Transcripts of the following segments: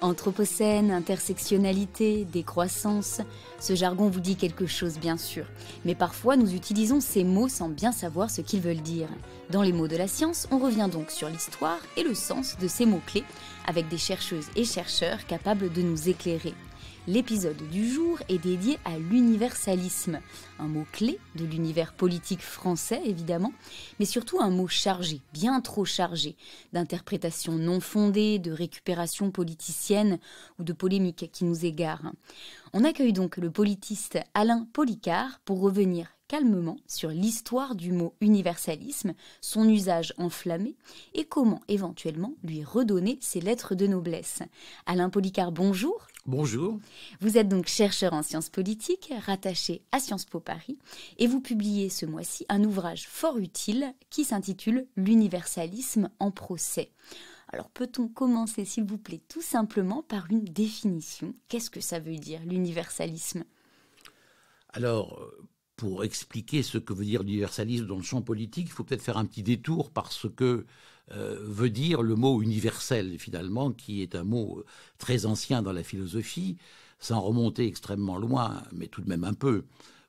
Anthropocène, intersectionnalité, décroissance, ce jargon vous dit quelque chose bien sûr. Mais parfois nous utilisons ces mots sans bien savoir ce qu'ils veulent dire. Dans les mots de la science, on revient donc sur l'histoire et le sens de ces mots-clés, avec des chercheuses et chercheurs capables de nous éclairer. L'épisode du jour est dédié à l'universalisme, un mot clé de l'univers politique français évidemment, mais surtout un mot chargé, bien trop chargé, d'interprétations non fondées, de récupération politicienne ou de polémiques qui nous égarent. On accueille donc le politiste Alain Policart pour revenir calmement sur l'histoire du mot universalisme, son usage enflammé et comment éventuellement lui redonner ses lettres de noblesse. Alain Policart, bonjour. Bonjour. Vous êtes donc chercheur en sciences politiques, rattaché à Sciences Po Paris, et vous publiez ce mois-ci un ouvrage fort utile qui s'intitule « L'universalisme en procès ». Alors peut-on commencer, s'il vous plaît, tout simplement par une définition? Qu'est-ce que ça veut dire, l'universalisme? Alors, pour expliquer ce que veut dire l'universalisme dans le champ politique, il faut peut-être faire un petit détour par ce que veut dire le mot universel, finalement, qui est un mot très ancien dans la philosophie, sans remonter extrêmement loin, mais tout de même un peu.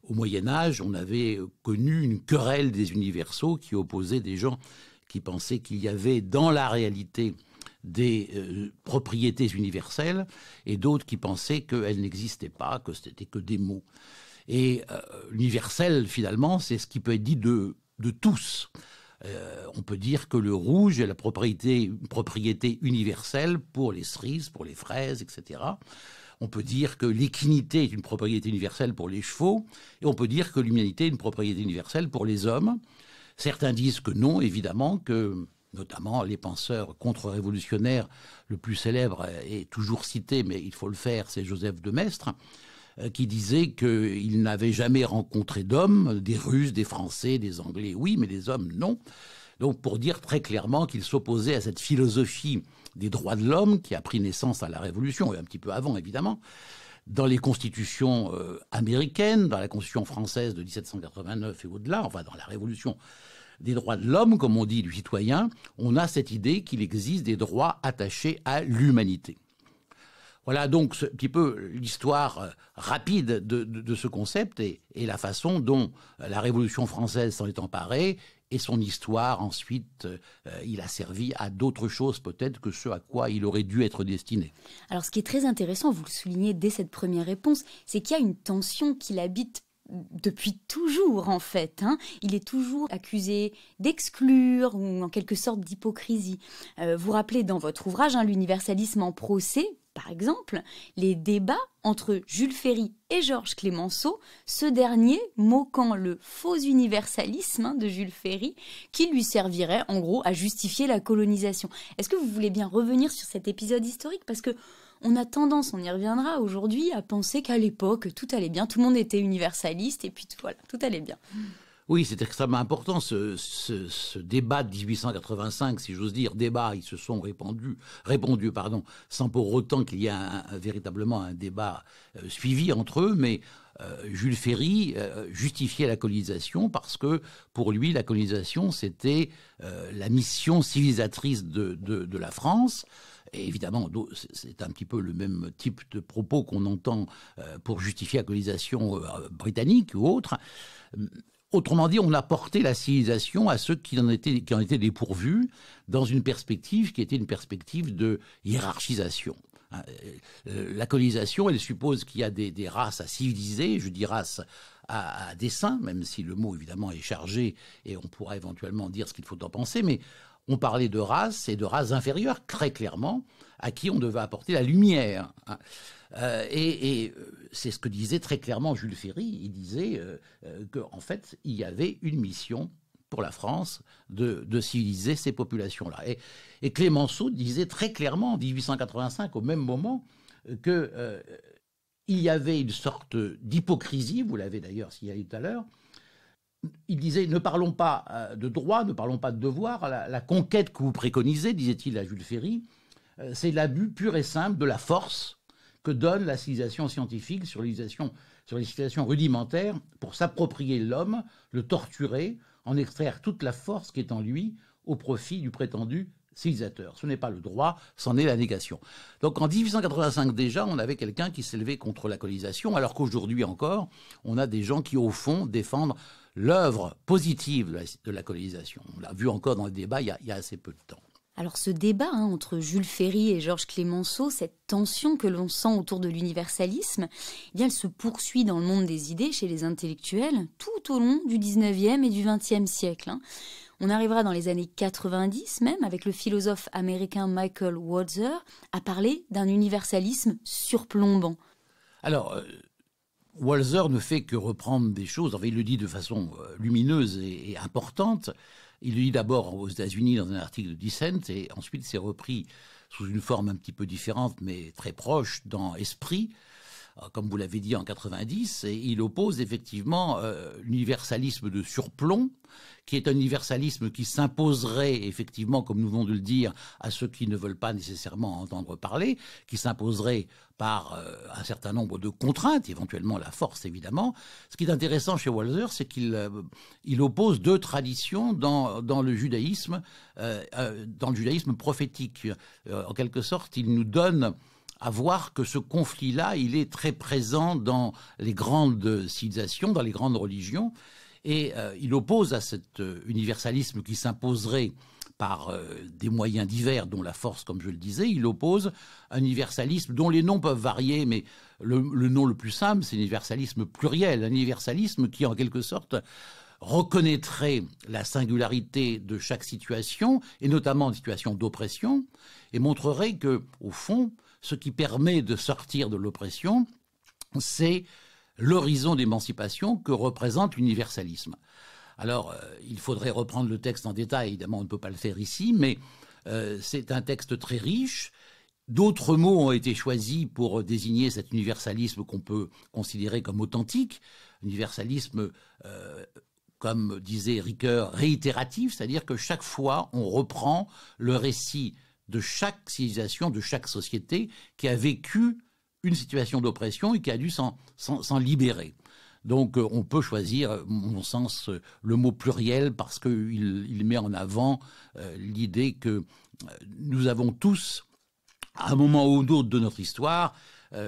Au Moyen-Âge, on avait connu une querelle des universaux qui opposait des gens qui pensaient qu'il y avait dans la réalité des propriétés universelles et d'autres qui pensaient qu'elles n'existaient pas, que c'était que des mots. Et l'universel, finalement, c'est ce qui peut être dit de tous. On peut dire que le rouge est une propriété universelle pour les cerises, pour les fraises, etc. On peut dire que l'équinité est une propriété universelle pour les chevaux, et on peut dire que l'humanité est une propriété universelle pour les hommes. Certains disent que non, évidemment, que notamment les penseurs contre-révolutionnaires, le plus célèbre est toujours cité, mais il faut le faire, c'est Joseph de Maistre, qui disait qu'il n'avait jamais rencontré d'hommes, des Russes, des Français, des Anglais, oui, mais des hommes, non. Donc pour dire très clairement qu'il s'opposait à cette philosophie des droits de l'homme qui a pris naissance à la Révolution, et un petit peu avant évidemment, dans les constitutions américaines, dans la Constitution française de 1789 et au-delà, enfin dans la Révolution des droits de l'homme, comme on dit, du citoyen, on a cette idée qu'il existe des droits attachés à l'humanité. Voilà donc un petit peu l'histoire rapide de ce concept et la façon dont la Révolution française s'en est emparée et son histoire ensuite, il a servi à d'autres choses peut-être que ce à quoi il aurait dû être destiné. Alors ce qui est très intéressant, vous le soulignez dès cette première réponse, c'est qu'il y a une tension qui l'habite depuis toujours en fait. Il est toujours accusé d'exclure ou en quelque sorte d'hypocrisie. Vous rappelez dans votre ouvrage l'universalisme en procès, par exemple, les débats entre Jules Ferry et Georges Clemenceau, ce dernier moquant le faux universalisme de Jules Ferry, qui lui servirait en gros à justifier la colonisation. Est-ce que vous voulez bien revenir sur cet épisode historique? Parce que on a tendance, on y reviendra aujourd'hui, à penser qu'à l'époque, tout allait bien, tout le monde était universaliste et puis voilà, tout allait bien. Oui, c'est extrêmement important ce débat de 1885, si j'ose dire, débat, ils se sont répondu, sans pour autant qu'il y ait véritablement un débat suivi entre eux, mais Jules Ferry justifiait la colonisation parce que pour lui la colonisation c'était la mission civilisatrice de la France. Et évidemment, c'est un petit peu le même type de propos qu'on entend pour justifier la colonisation britannique ou autre. Autrement dit, on a porté la civilisation à ceux qui en étaient dépourvus dans une perspective qui était une perspective de hiérarchisation. La colonisation, elle suppose qu'il y a des races à civiliser, je dis races à dessein, même si le mot évidemment est chargé et on pourra éventuellement dire ce qu'il faut en penser, mais on parlait de races et de races inférieures, très clairement, à qui on devait apporter la lumière. Et c'est ce que disait très clairement Jules Ferry. Il disait qu'en fait, il y avait une mission pour la France de civiliser ces populations-là. Et Clemenceau disait très clairement, en 1885, au même moment, que il y avait une sorte d'hypocrisie, vous l'avez d'ailleurs signalé tout à l'heure. Il disait, ne parlons pas de droit, ne parlons pas de devoir. La conquête que vous préconisez, disait-il à Jules Ferry, c'est l'abus pur et simple de la force que donne la civilisation scientifique sur les civilisations rudimentaires pour s'approprier l'homme, le torturer, en extraire toute la force qui est en lui au profit du prétendu civilisateur. Ce n'est pas le droit, c'en est la négation. Donc en 1885 déjà, on avait quelqu'un qui s'élevait contre la colonisation, alors qu'aujourd'hui encore, on a des gens qui, au fond, défendent l'œuvre positive de la colonisation. On l'a vu encore dans le débat il y a assez peu de temps. Alors ce débat entre Jules Ferry et Georges Clemenceau, cette tension que l'on sent autour de l'universalisme, eh bien, elle se poursuit dans le monde des idées chez les intellectuels tout au long du 19e et du 20e siècle. On arrivera dans les années 90 même, avec le philosophe américain Michael Walzer, à parler d'un universalisme surplombant. Alors, Walzer ne fait que reprendre des choses, enfin, il le dit de façon lumineuse et importante. Il le dit d'abord aux États-Unis dans un article de Dissent, et ensuite c'est repris sous une forme un petit peu différente, mais très proche dans Esprit, comme vous l'avez dit en 90, et il oppose effectivement l'universalisme de surplomb, qui est un universalisme qui s'imposerait effectivement, comme nous venons de le dire, à ceux qui ne veulent pas nécessairement entendre parler, qui s'imposerait par un certain nombre de contraintes, éventuellement la force évidemment. Ce qui est intéressant chez Walzer, c'est qu'il oppose deux traditions dans le judaïsme prophétique. En quelque sorte, il nous donne à voir que ce conflit-là, il est très présent dans les grandes civilisations, dans les grandes religions, et il oppose à cet universalisme qui s'imposerait par des moyens divers, dont la force, comme je le disais, il oppose un universalisme dont les noms peuvent varier, mais le nom le plus simple, c'est l'universalisme pluriel, un universalisme qui, en quelque sorte, reconnaîtrait la singularité de chaque situation, et notamment une situation d'oppression, et montrerait que, au fond, ce qui permet de sortir de l'oppression, c'est l'horizon d'émancipation que représente l'universalisme. Alors, il faudrait reprendre le texte en détail, évidemment, on ne peut pas le faire ici, mais c'est un texte très riche. D'autres mots ont été choisis pour désigner cet universalisme qu'on peut considérer comme authentique, universalisme, comme disait Ricoeur, réitératif, c'est-à-dire que chaque fois, on reprend le récit de chaque civilisation, de chaque société qui a vécu une situation d'oppression et qui a dû s'en libérer. Donc on peut choisir, à mon sens, le mot pluriel parce qu'il met en avant l'idée que nous avons tous, à un moment ou d'autre de notre histoire,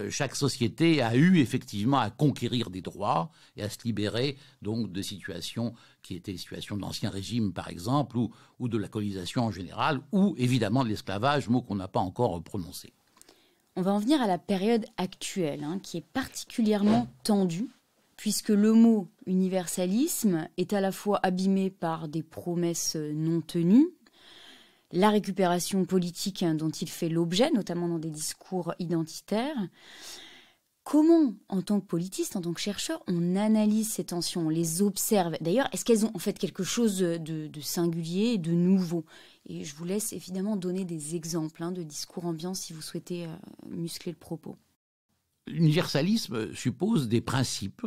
chaque société a eu effectivement à conquérir des droits et à se libérer donc de situations qui étaient des situations de l'Ancien Régime par exemple, ou de la colonisation en général, ou évidemment de l'esclavage, mot qu'on n'a pas encore prononcé. On va en venir à la période actuelle, qui est particulièrement tendue, puisque le mot universalisme est à la fois abîmé par des promesses non tenues, la récupération politique dont il fait l'objet, notamment dans des discours identitaires. Comment, en tant que politiste, en tant que chercheur, on analyse ces tensions, on les observe? D'ailleurs, est-ce qu'elles ont en fait quelque chose de singulier, de nouveau? Et je vous laisse évidemment donner des exemples de discours ambiants si vous souhaitez muscler le propos. L'universalisme suppose des principes.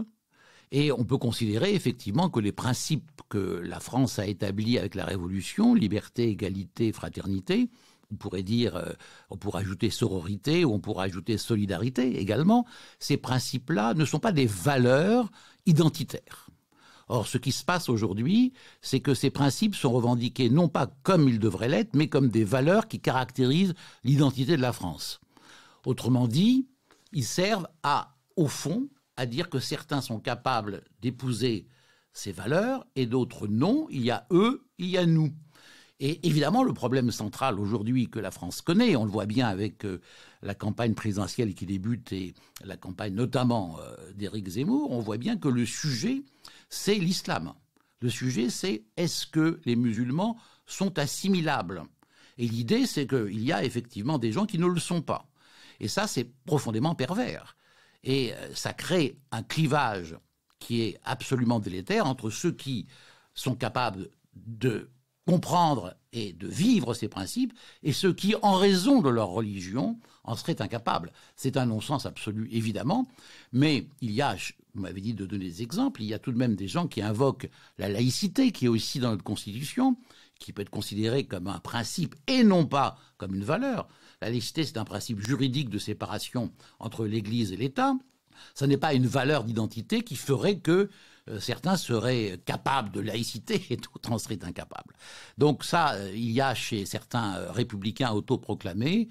Et on peut considérer effectivement que les principes que la France a établis avec la Révolution, liberté, égalité, fraternité, on pourrait dire, on pourrait ajouter sororité ou on pourrait ajouter solidarité également, ces principes-là ne sont pas des valeurs identitaires. Or, ce qui se passe aujourd'hui, c'est que ces principes sont revendiqués non pas comme ils devraient l'être, mais comme des valeurs qui caractérisent l'identité de la France. Autrement dit, ils servent au fond, à dire que certains sont capables d'épouser ces valeurs et d'autres non. Il y a eux, il y a nous. Et évidemment, le problème central aujourd'hui que la France connaît, on le voit bien avec la campagne présidentielle qui débute et la campagne notamment d'Éric Zemmour, on voit bien que le sujet, c'est l'islam. Le sujet, c'est est-ce que les musulmans sont assimilables? Et l'idée, c'est qu'il y a effectivement des gens qui ne le sont pas. Et ça, c'est profondément pervers. Et ça crée un clivage qui est absolument délétère entre ceux qui sont capables de comprendre et de vivre ces principes et ceux qui, en raison de leur religion, en seraient incapables. C'est un non-sens absolu, évidemment, mais il y a, vous m'avez dit de donner des exemples, il y a tout de même des gens qui invoquent la laïcité, qui est aussi dans notre Constitution, qui peut être considérée comme un principe et non pas comme une valeur. La laïcité, c'est un principe juridique de séparation entre l'Église et l'État. Ça n'est pas une valeur d'identité qui ferait que certains seraient capables de laïcité et d'autres en seraient incapables. Donc ça, il y a chez certains républicains autoproclamés,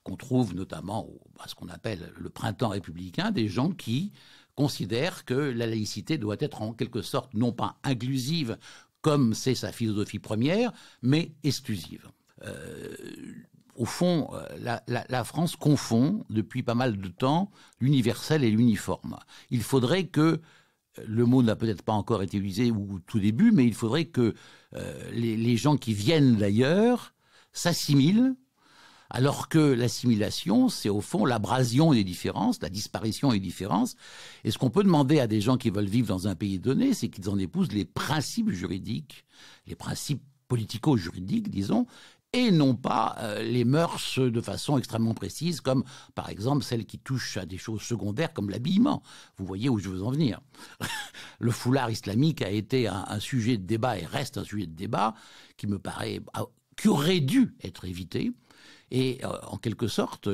qu'on trouve notamment à ce qu'on appelle le printemps républicain, des gens qui considèrent que la laïcité doit être en quelque sorte non pas inclusive, comme c'est sa philosophie première, mais exclusive. Au fond, la France confond depuis pas mal de temps l'universel et l'uniforme. Il faudrait que, le mot n'a peut-être pas encore été utilisé au tout début, mais il faudrait que les gens qui viennent d'ailleurs s'assimilent, alors que l'assimilation, c'est au fond l'abrasion des différences, la disparition des différences. Et ce qu'on peut demander à des gens qui veulent vivre dans un pays donné, c'est qu'ils en épousent les principes juridiques, les principes politico-juridiques, disons, et non pas les mœurs de façon extrêmement précise, comme par exemple celles qui touchent à des choses secondaires comme l'habillement. Vous voyez où je veux en venir. Le foulard islamique a été un sujet de débat et reste un sujet de débat qui me paraît, qui aurait dû être évité. Et en quelque sorte,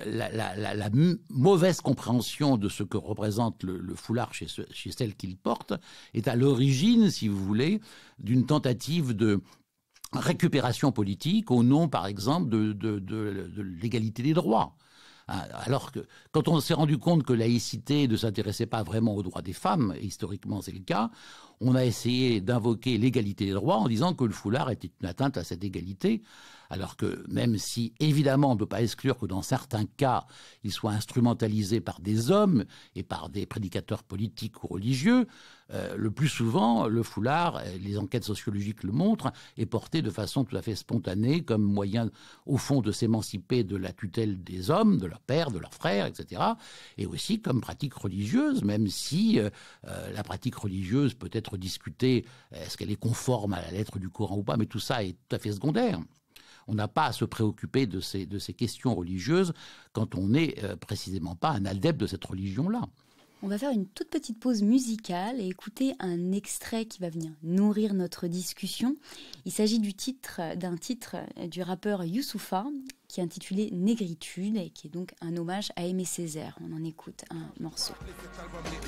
la mauvaise compréhension de ce que représente le foulard chez celle qui le porte est à l'origine, si vous voulez, d'une tentative de récupération politique au nom, par exemple, de l'égalité des droits. Alors que quand on s'est rendu compte que la laïcité ne s'intéressait pas vraiment aux droits des femmes, et historiquement c'est le cas, on a essayé d'invoquer l'égalité des droits en disant que le foulard était une atteinte à cette égalité, alors que même si évidemment on ne peut pas exclure que dans certains cas il soit instrumentalisé par des hommes et par des prédicateurs politiques ou religieux, le plus souvent le foulard, les enquêtes sociologiques le montrent, est porté de façon tout à fait spontanée comme moyen au fond de s'émanciper de la tutelle des hommes, de leur père, de leurs frères, etc. Et aussi comme pratique religieuse, même si la pratique religieuse peut être discutée, est-ce qu'elle est conforme à la lettre du Coran ou pas, mais tout ça est tout à fait secondaire. On n'a pas à se préoccuper de ces questions religieuses quand on n'est précisément pas un adepte de cette religion-là. On va faire une toute petite pause musicale et écouter un extrait qui va venir nourrir notre discussion. Il s'agit d'un titre du rappeur Youssoupha qui est intitulé Négritude et qui est donc un hommage à Aimé Césaire. On en écoute un morceau.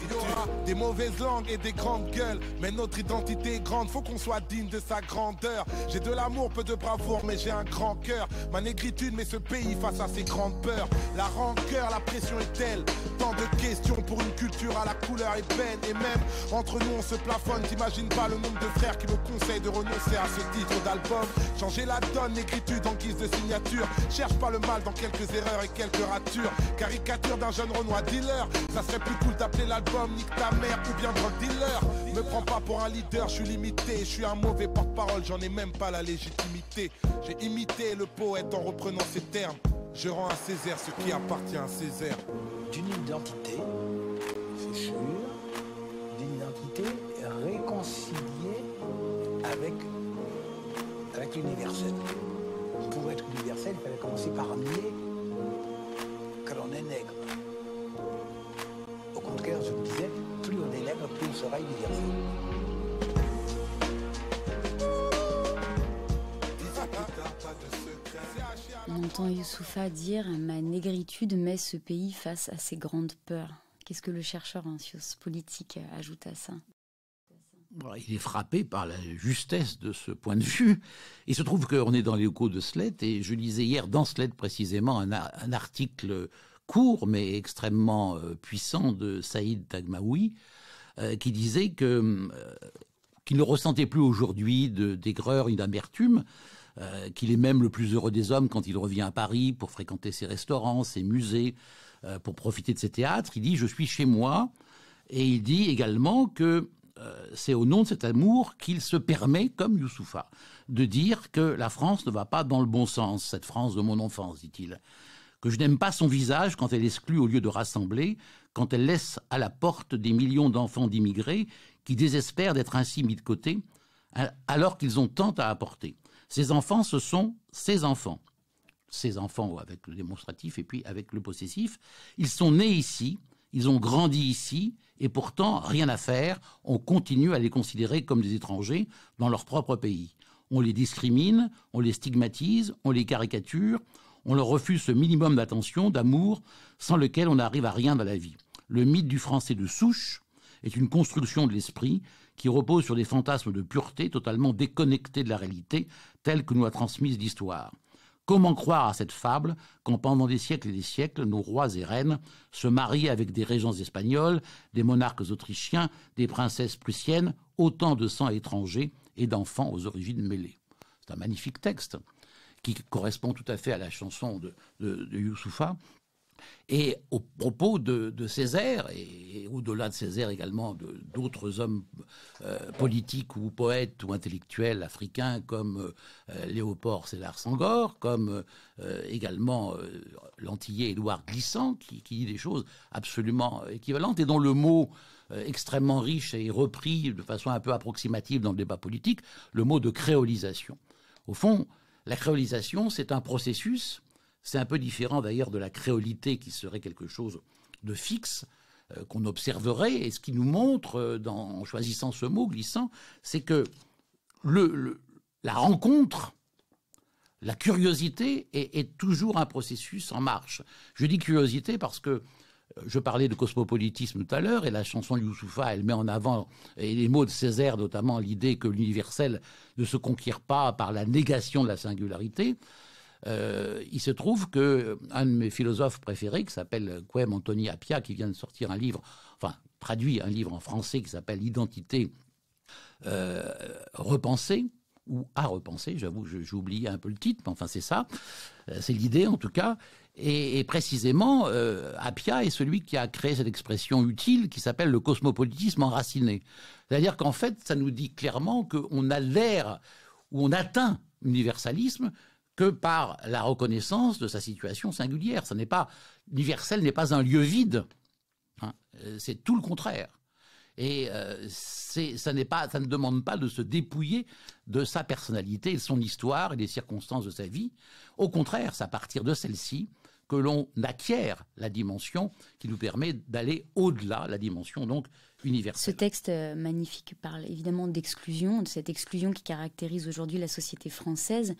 Il y aura des mauvaises langues et des grandes gueules, mais notre identité est grande, faut qu'on soit digne de sa grandeur. J'ai de l'amour, peu de bravoure, mais j'ai un grand cœur. Ma négritude met ce pays face à ses grandes peurs. La rancœur, la pression est telle, tant de questions pour une culture à la couleur ébène. Et même entre nous on se plafonne, t'imagines pas le nombre de frères qui me conseillent de renoncer à ce titre d'album. Changer la donne, négritude en guise de signature. Cherche pas le mal dans quelques erreurs et quelques ratures. Caricature d'un jeune Renoir dealer, ça serait plus cool d'appeler l'album Nique ta mère ou bien Drug Dealer. Me prends pas pour un leader, je suis limité. Je suis un mauvais porte-parole, j'en ai même pas la légitimité. J'ai imité le poète en reprenant ses termes. Je rends à Césaire ce qui appartient à Césaire. D'une identité, c'est sûr, d'une identité réconciliée avec l'universel. Pour être universel, il fallait commencer par nier que l'on est nègre. Au contraire, je me disais, plus on est nègre, plus on sera universel. On entend Youssoupha dire « Ma négritude met ce pays face à ses grandes peurs ». Qu'est-ce que le chercheur en sciences politiques ajoute à ça ? Il est frappé par la justesse de ce point de vue. Il se trouve qu'on est dans les locaux de Sled, et je lisais hier dans Sled précisément un article court mais extrêmement puissant de Saïd Tagmaoui qui disait qu'il ne ressentait plus aujourd'hui d'aigreur ni d'amertume, qu'il est même le plus heureux des hommes quand il revient à Paris pour fréquenter ses restaurants, ses musées, pour profiter de ses théâtres. Il dit « Je suis chez moi ». Et il dit également que c'est au nom de cet amour qu'il se permet, comme Youssoupha, de dire que la France ne va pas dans le bon sens, cette France de mon enfance, dit-il. Que je n'aime pas son visage quand elle exclut au lieu de rassembler, quand elle laisse à la porte des millions d'enfants d'immigrés qui désespèrent d'être ainsi mis de côté, alors qu'ils ont tant à apporter. Ces enfants, ce sont ses enfants. Ces enfants avec le démonstratif et puis avec le possessif. Ils sont nés ici, ils ont grandi ici, et pourtant, rien à faire, on continue à les considérer comme des étrangers dans leur propre pays. On les discrimine, on les stigmatise, on les caricature, on leur refuse ce minimum d'attention, d'amour, sans lequel on n'arrive à rien dans la vie. Le mythe du français de souche est une construction de l'esprit qui repose sur des fantasmes de pureté totalement déconnectés de la réalité telle que nous l'a transmise l'histoire. Comment croire à cette fable quand pendant des siècles et des siècles, nos rois et reines se marient avec des régents espagnols, des monarques autrichiens, des princesses prussiennes, autant de sang étranger et d'enfants aux origines mêlées. C'est un magnifique texte qui correspond tout à fait à la chanson de Youssoupha. Et au propos de Césaire, et au-delà de Césaire également d'autres hommes politiques ou poètes ou intellectuels africains comme Léopold Sédar Senghor, comme également l'antillais Édouard Glissant, qui dit des choses absolument équivalentes et dont le mot extrêmement riche est repris de façon un peu approximative dans le débat politique, le mot de créolisation. Au fond, la créolisation, c'est un processus. C'est un peu différent d'ailleurs de la créolité qui serait quelque chose de fixe qu'on observerait. Et ce qui nous montre, en choisissant ce mot glissant, c'est que la rencontre, la curiosité est toujours un processus en marche. Je dis curiosité parce que je parlais de cosmopolitisme tout à l'heure et la chanson de Youssoupha, elle met en avant, et les mots de Césaire notamment, l'idée que l'universel ne se conquiert pas par la négation de la singularité. Il se trouve qu'un de mes philosophes préférés, qui s'appelle Guem Antoni Appiah, qui vient de sortir un livre, enfin traduit un livre en français qui s'appelle Identité repensée, ou à repenser, j'avoue, j'ai oublié un peu le titre, mais enfin c'est ça, c'est l'idée en tout cas. Et précisément, Appiah est celui qui a créé cette expression utile qui s'appelle le cosmopolitisme enraciné. C'est-à-dire qu'en fait, ça nous dit clairement qu'on adhère ou on atteint l'universalisme que par la reconnaissance de sa situation singulière. L'universel n'est pas un lieu vide, hein, c'est tout le contraire. Et ça ne demande pas de se dépouiller de sa personnalité, de son histoire et des circonstances de sa vie. Au contraire, c'est à partir de celle-ci que l'on acquiert la dimension qui nous permet d'aller au-delà, la dimension donc universelle. Ce texte magnifique parle évidemment d'exclusion, de cette exclusion qui caractérise aujourd'hui la société française.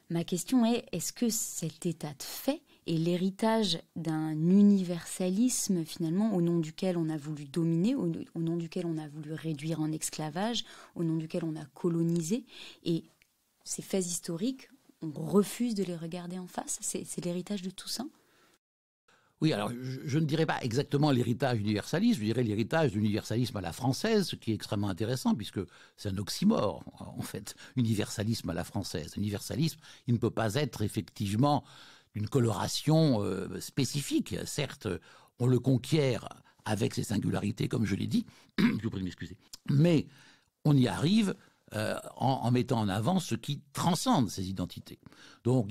Ma question est, est-ce que cet état de fait est l'héritage d'un universalisme finalement au nom duquel on a voulu dominer, au nom duquel on a voulu réduire en esclavage, au nom duquel on a colonisé, et ces faits historiques, on refuse de les regarder en face? C'est l'héritage de tout ça? Oui, alors je ne dirais pas exactement l'héritage universaliste, je dirais l'héritage de l'universalisme à la française, ce qui est extrêmement intéressant puisque c'est un oxymore, en fait, universalisme à la française. L'universalisme, il ne peut pas être effectivement d'une coloration spécifique. Certes, on le conquiert avec ses singularités, comme je l'ai dit, je vous prie de m'excuser, mais on y arrive en mettant en avant ce qui transcende ces identités. Donc,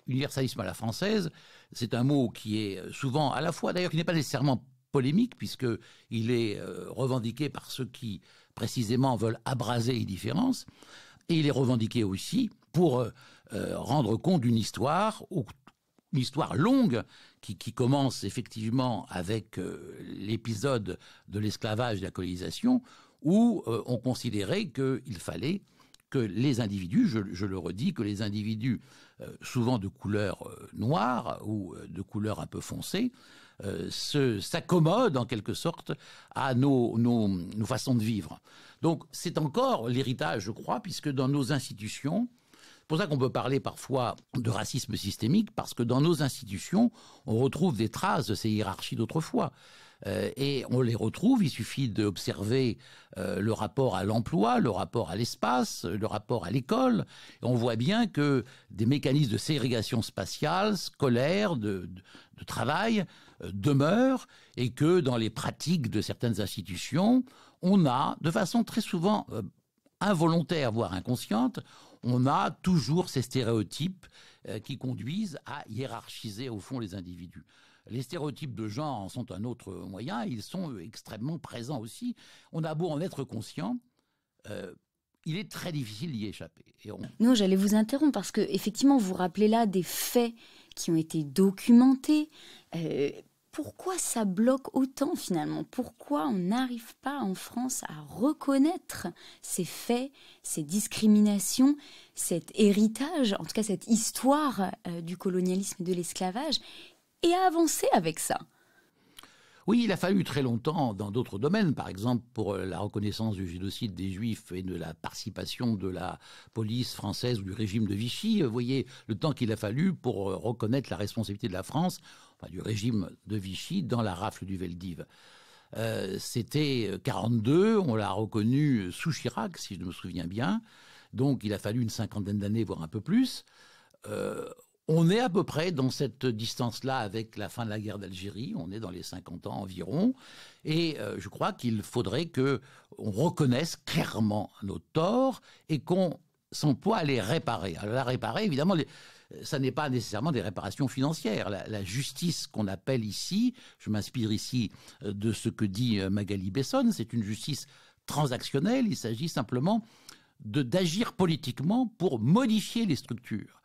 universalisme à la française, c'est un mot qui est souvent, à la fois d'ailleurs, qui n'est pas nécessairement polémique, puisqu'il est revendiqué par ceux qui, précisément, veulent abraser les différences, et il est revendiqué aussi pour rendre compte d'une histoire, une histoire longue, qui commence effectivement avec l'épisode de l'esclavage et de la colonisation, où on considérait qu'il fallait que les individus, je le redis, que les individus souvent de couleur noire ou de couleur un peu foncée, s'accommodent en quelque sorte à nos façons de vivre. Donc c'est encore l'héritage, je crois, puisque dans nos institutions, c'est pour ça qu'on peut parler parfois de racisme systémique, parce que dans nos institutions, on retrouve des traces de ces hiérarchies d'autrefois. Et on les retrouve, il suffit d'observer le rapport à l'emploi, le rapport à l'espace, le rapport à l'école. Et on voit bien que des mécanismes de ségrégation spatiale, scolaire, de travail demeurent, et que dans les pratiques de certaines institutions, on a, de façon très souvent involontaire, voire inconsciente, on a toujours ces stéréotypes qui conduisent à hiérarchiser au fond les individus. Les stéréotypes de genre en sont un autre moyen, ils sont extrêmement présents aussi. On a beau en être conscient, il est très difficile d'y échapper. Non, j'allais vous interrompre parce que effectivement, vous rappelez là des faits qui ont été documentés. Pourquoi ça bloque autant finalement? Pourquoi on n'arrive pas en France à reconnaître ces faits, ces discriminations, cet héritage, en tout cas cette histoire du colonialisme et de l'esclavage, et à avancer avec ça? Oui, il a fallu très longtemps dans d'autres domaines, par exemple pour la reconnaissance du génocide des Juifs et de la participation de la police française ou du régime de Vichy. Vous voyez le temps qu'il a fallu pour reconnaître la responsabilité de la France, enfin, du régime de Vichy, dans la rafle du Veldiv. C'était 1942, on l'a reconnu sous Chirac, si je me souviens bien. Donc il a fallu une 50aine d'années, voire un peu plus. On est à peu près dans cette distance-là avec la fin de la guerre d'Algérie. On est dans les 50 ans environ. Et je crois qu'il faudrait qu'on reconnaisse clairement nos torts et qu'on s'emploie à les réparer. Alors, la réparer, évidemment, ça n'est pas nécessairement des réparations financières. La justice qu'on appelle ici, je m'inspire ici de ce que dit Magali Besson, c'est une justice transactionnelle. Il s'agit simplement d'agir politiquement pour modifier les structures.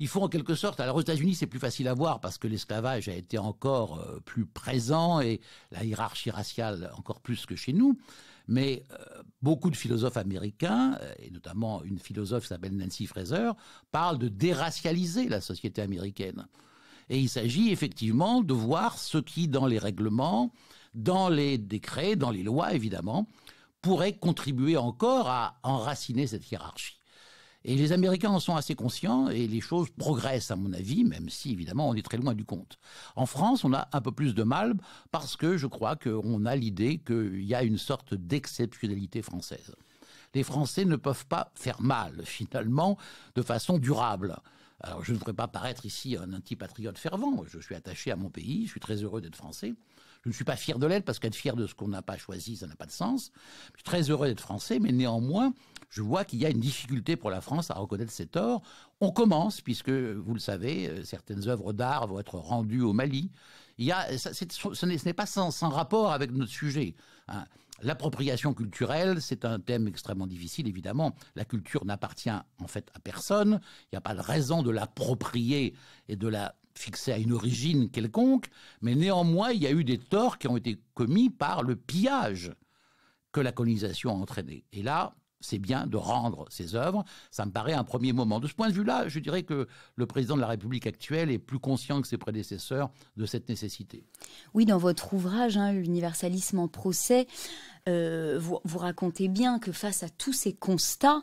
Il faut en quelque sorte, alors aux États-Unis c'est plus facile à voir parce que l'esclavage a été encore plus présent et la hiérarchie raciale encore plus que chez nous, mais beaucoup de philosophes américains, et notamment une philosophe qui s'appelle Nancy Fraser, parlent de déracialiser la société américaine. Et il s'agit effectivement de voir ce qui, dans les règlements, dans les décrets, dans les lois évidemment, pourrait contribuer encore à enraciner cette hiérarchie. Et les Américains en sont assez conscients et les choses progressent à mon avis, même si évidemment on est très loin du compte. En France, on a un peu plus de mal parce que je crois qu'on a l'idée qu'il y a une sorte d'exceptionnalité française. Les Français ne peuvent pas faire mal finalement de façon durable. Alors je ne voudrais pas paraître ici un antipatriote fervent, je suis attaché à mon pays, je suis très heureux d'être français. Je ne suis pas fier de l'être parce qu'être fier de ce qu'on n'a pas choisi, ça n'a pas de sens. Je suis très heureux d'être français, mais néanmoins, je vois qu'il y a une difficulté pour la France à reconnaître ses torts. On commence, puisque, vous le savez, certaines œuvres d'art vont être rendues au Mali. Ce n'est pas sans rapport avec notre sujet, hein. L'appropriation culturelle, c'est un thème extrêmement difficile, évidemment. La culture n'appartient en fait à personne. Il n'y a pas de raison de l'approprier et de la fixer à une origine quelconque. Mais néanmoins, il y a eu des torts qui ont été commis par le pillage que la colonisation a entraîné. Et là, c'est bien de rendre ces œuvres. Ça me paraît un premier moment. De ce point de vue-là, je dirais que le président de la République actuelle est plus conscient que ses prédécesseurs de cette nécessité. Oui, dans votre ouvrage, L'universalisme en procès, vous racontez bien que face à tous ces constats,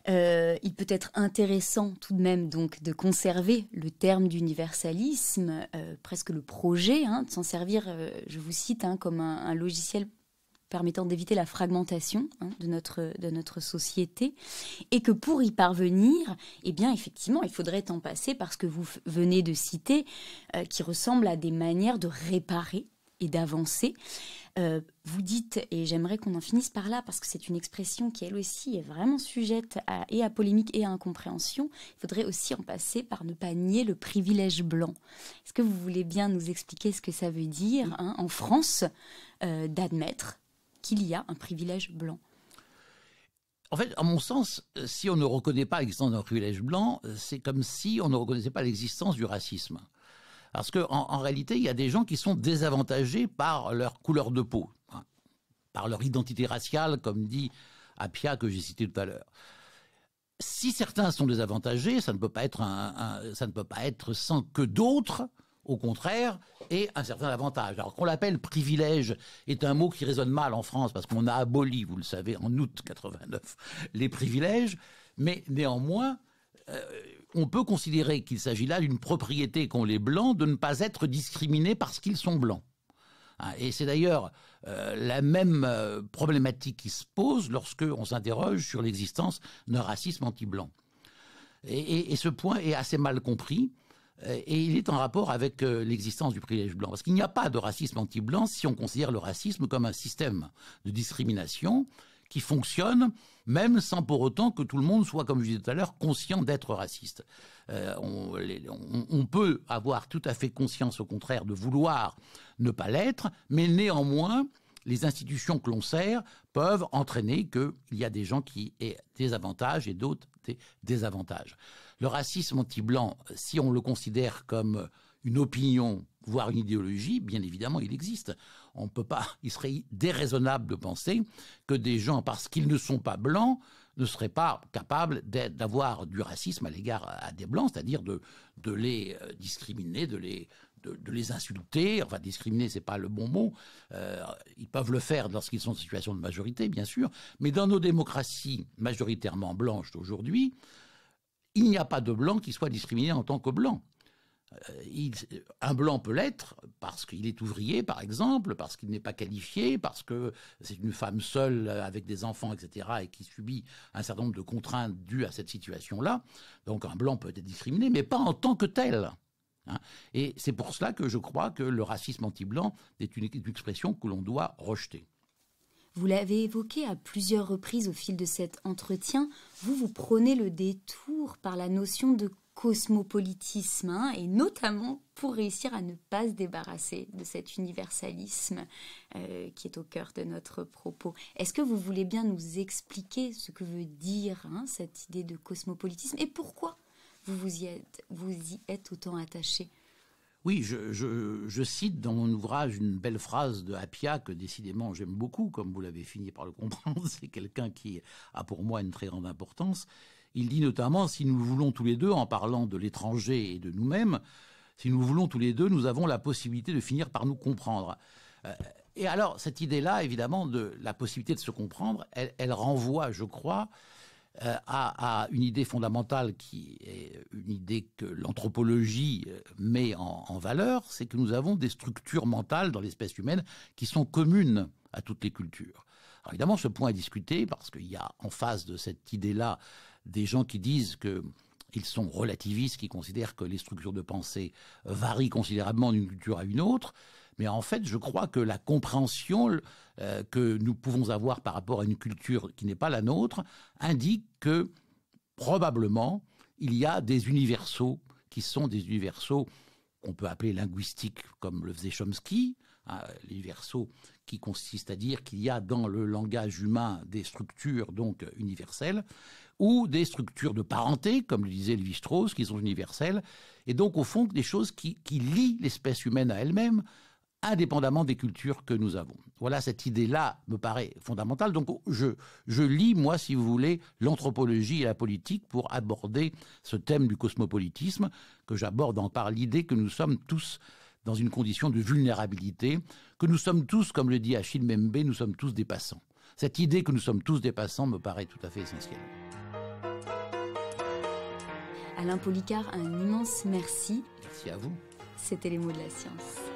il peut être intéressant tout de même donc de conserver le terme d'universalisme, presque le projet, de s'en servir, je vous cite, comme un logiciel permettant d'éviter la fragmentation de notre société, et que pour y parvenir, eh bien effectivement, il faudrait en passer par ce que vous venez de citer, qui ressemble à des manières de réparer et d'avancer. Vous dites, et j'aimerais qu'on en finisse par là, parce que c'est une expression qui elle aussi est vraiment sujette à polémique et à incompréhension, il faudrait aussi en passer par ne pas nier le privilège blanc. Est-ce que vous voulez bien nous expliquer ce que ça veut dire, en France, d'admettre qu'il y a un privilège blanc? En fait, à mon sens, si on ne reconnaît pas l'existence d'un privilège blanc, c'est comme si on ne reconnaissait pas l'existence du racisme. Parce qu'en réalité, il y a des gens qui sont désavantagés par leur couleur de peau, par leur identité raciale, comme dit Appia, que j'ai cité tout à l'heure. Si certains sont désavantagés, ça ne peut pas être sans que d'autres, au contraire, aient un certain avantage. Alors qu'on l'appelle privilège est un mot qui résonne mal en France parce qu'on a aboli, vous le savez, en août 89, les privilèges, mais néanmoins, on peut considérer qu'il s'agit là d'une propriété qu'ont les Blancs de ne pas être discriminés parce qu'ils sont Blancs. Et c'est d'ailleurs la même problématique qui se pose lorsqu'on s'interroge sur l'existence d'un racisme anti-blanc. Et ce point est assez mal compris. Et il est en rapport avec l'existence du privilège blanc. Parce qu'il n'y a pas de racisme anti-blanc si on considère le racisme comme un système de discrimination qui fonctionne, même sans pour autant que tout le monde soit, comme je disais tout à l'heure, conscient d'être raciste. On peut avoir tout à fait conscience, au contraire, de vouloir ne pas l'être, mais néanmoins, les institutions que l'on sert peuvent entraîner qu'il y a des gens qui aient des avantages et d'autres des désavantages. Le racisme anti-blanc, si on le considère comme une opinion, voire une idéologie, bien évidemment, il existe. On peut pas, il serait déraisonnable de penser que des gens, parce qu'ils ne sont pas blancs, ne serait pas capable d'avoir du racisme à l'égard à des Blancs, c'est-à-dire de les discriminer, de les insulter. Enfin, discriminer, c'est pas le bon mot. Ils peuvent le faire lorsqu'ils sont en situation de majorité, bien sûr. Mais dans nos démocraties majoritairement blanches d'aujourd'hui, il n'y a pas de Blanc qui soit discriminé en tant que Blanc. Un Blanc peut l'être parce qu'il est ouvrier, par exemple, parce qu'il n'est pas qualifié, parce que c'est une femme seule avec des enfants, etc., et qui subit un certain nombre de contraintes dues à cette situation-là. Donc un Blanc peut être discriminé, mais pas en tant que tel. Et c'est pour cela que je crois que le racisme anti-blanc est une expression que l'on doit rejeter. Vous l'avez évoqué à plusieurs reprises au fil de cet entretien, vous prônez le détour par la notion de cosmopolitisme, et notamment pour réussir à ne pas se débarrasser de cet universalisme qui est au cœur de notre propos. Est-ce que vous voulez bien nous expliquer ce que veut dire cette idée de cosmopolitisme et pourquoi vous y êtes autant attaché ? Oui, je cite dans mon ouvrage une belle phrase de Appia que décidément j'aime beaucoup, comme vous l'avez fini par le comprendre. C'est quelqu'un qui a pour moi une très grande importance. Il dit notamment, si nous voulons tous les deux, en parlant de l'étranger et de nous-mêmes, si nous voulons tous les deux, nous avons la possibilité de finir par nous comprendre. Et alors, cette idée-là, évidemment, de la possibilité de se comprendre, elle renvoie, je crois, à une idée fondamentale qui est une idée que l'anthropologie met en valeur, c'est que nous avons des structures mentales dans l'espèce humaine qui sont communes à toutes les cultures. Alors évidemment, ce point est discuté parce qu'il y a en face de cette idée-là des gens qui disent qu'ils sont relativistes, qui considèrent que les structures de pensée varient considérablement d'une culture à une autre. Mais en fait, je crois que la compréhension que nous pouvons avoir par rapport à une culture qui n'est pas la nôtre indique que probablement il y a des universaux qui sont des universaux qu'on peut appeler linguistiques, comme le faisait Chomsky, l'universaux qui consiste à dire qu'il y a dans le langage humain des structures donc universelles, ou des structures de parenté, comme le disait Lévi-Strauss, qui sont universelles, et donc au fond des choses qui lient l'espèce humaine à elle-même, indépendamment des cultures que nous avons. Voilà, cette idée-là me paraît fondamentale. Donc je lis, moi, si vous voulez, l'anthropologie et la politique pour aborder ce thème du cosmopolitisme, que j'aborde par l'idée que nous sommes tous dans une condition de vulnérabilité, que nous sommes tous, comme le dit Achille Mbembe, nous sommes tous des passants. Cette idée que nous sommes tous des passants me paraît tout à fait essentielle. Alain Policar, un immense merci. Merci à vous. C'était les mots de la science.